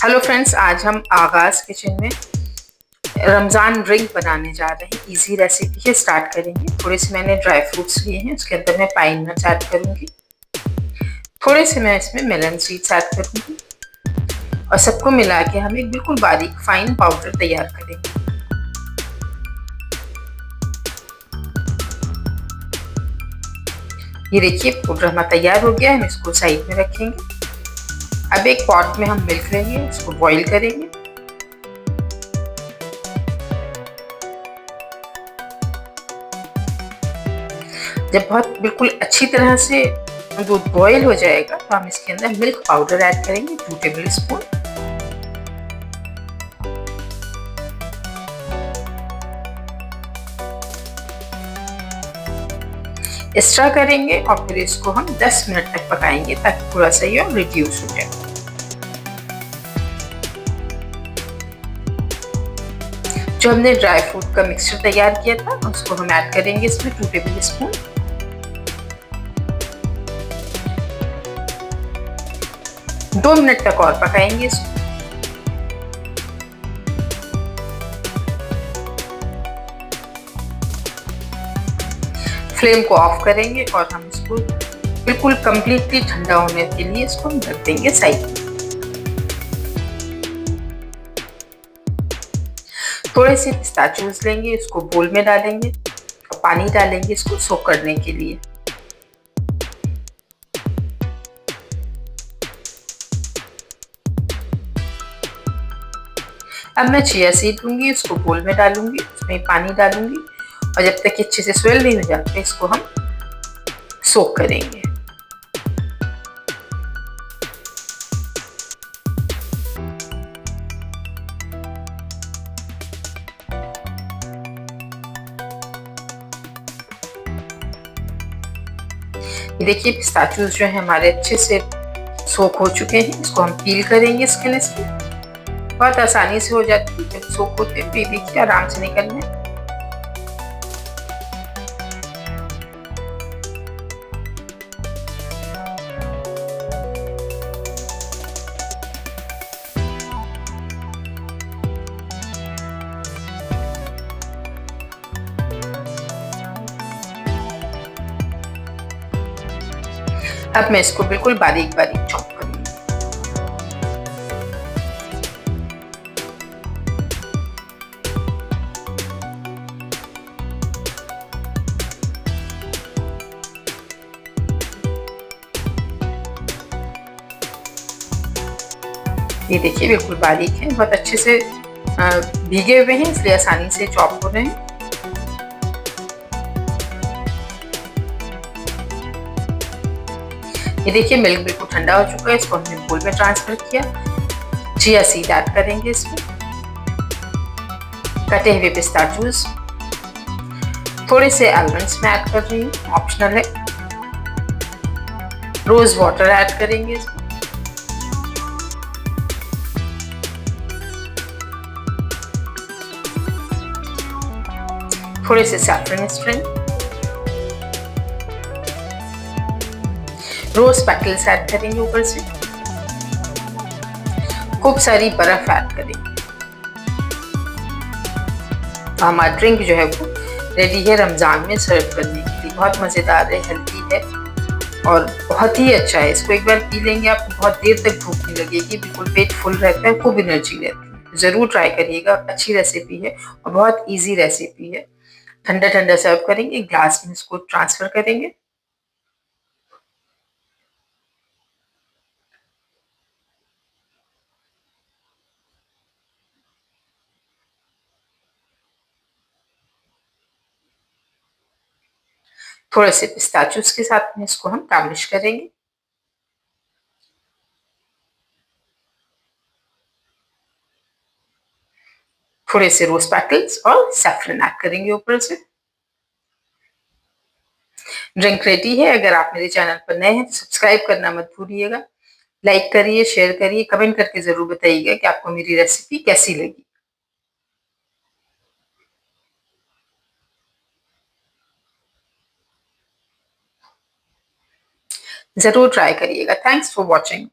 Hello friends, आज हम आगाज़ किचन में रमज़ान ड्रिंक बनाने जा रहे हैं। इजी रेसिपी है, स्टार्ट करेंगे। थोड़े से मैंने ड्राई फ्रूट्स लिए हैं, उसके अंदर मैं पाइन नट्स ऐड करूँगी। थोड़े से मैं इसमें मेलन सीड्स ऐड करूँगी और सबको मिला के हम एक बिल्कुल बारीक फाइन पाउडर तैयार करेंगे। ये देखिए पाउडर हमारा तैयार हो गया है, हम इसको साइड में रखेंगे। अब एक पॉट में हम मिल्क लेंगे, इसको बॉईल करेंगे। जब बहुत बिल्कुल अच्छी तरह से दूध बॉईल हो जाएगा तो हम इसके अंदर मिल्क पाउडर ऐड करेंगे 2 टेबल स्पून। एक्स्ट्रा करेंगे और फिर इसको हम 10 मिनट तक पकाएंगे ताकि थोड़ा सा ये रिड्यूस हो जाए। जो हमने ड्राई फ्रूट का मिक्सचर तैयार किया था उसको हम ऐड करेंगे इसमें 2 टेबल स्पून। दो मिनट तक और पकाएंगे इसको। फ्लेम को ऑफ करेंगे और हम इसको बिल्कुल कंप्लीटली ठंडा होने के लिए इसको हम रख देंगे साइड में। थोड़े से पिस्ताचियोज लेंगे, इसको बोल में डालेंगे और पानी डालेंगे इसको सोक करने के लिए। अब मैं चिया सीड लूंगी, उसको बोल में डालूंगी, उसमें पानी डालूंगी और जब तक अच्छे से स्वेल नहीं हो जाते इसको हम सोक करेंगे। ये देखिए पिस्ताचियोज जो है हमारे अच्छे से सोक हो चुके हैं। इसको हम पील करेंगे स्किन इसकी। बहुत आसानी से हो जाती है जब सोक होते हैं, तो ये देखिए आराम से निकल रहे हैं। अब मैं इसको बिल्कुल बारीक बारीक चॉप करूंगी। ये देखिए बिल्कुल बारीक है, बहुत अच्छे से भीगे हुए हैं इसलिए आसानी से चॉप हो रहे हैं। ये देखिए मिल्क बिल्कुल ठंडा हो चुका है, इसको हमने बोल में ट्रांसफर किया। चिया सीड ऐड करेंगे इसमें, कटे हुए पिस्ताचियोज, थोड़े से आलमंड्स में ऐड कर रही हूँ, ऑप्शनल है। रोज वाटर ऐड करेंगे इसमें। थोड़े से saffron string, rose petals add करेंगे ऊपर से, खूब सारी बर्फ ऐड करेंगे। तो हमारा ड्रिंक जो है वो रेडी है रमजान में सर्व करने के लिए। बहुत मज़ेदार है, हेल्दी है और बहुत ही अच्छा है। इसको एक बार पी लेंगे आपको बहुत देर तक भूख नहीं लगेगी, बिल्कुल पेट फुल रहता है, खूब एनर्जी रहती है। ज़रूर ट्राई करिएगा, अच्छी रेसिपी है और बहुत ईजी रेसिपी है। ठंडा ठंडा सर्व करेंगे, ग्लास में इसको ट्रांसफ़र करेंगे। थोड़े से पिस्ताचियोज के साथ में इसको हम गार्निश करेंगे। थोड़े से रोज पेटल्स और सैफरन ऐड करेंगे ऊपर से। ड्रिंक रेडी है। अगर आप मेरे चैनल पर नए हैं तो सब्सक्राइब करना मत भूलिएगा। लाइक करिए, शेयर करिए, कमेंट करके ज़रूर बताइएगा कि आपको मेरी रेसिपी कैसी लगी। ज़रूर ट्राई करिएगा। Thanks for watching.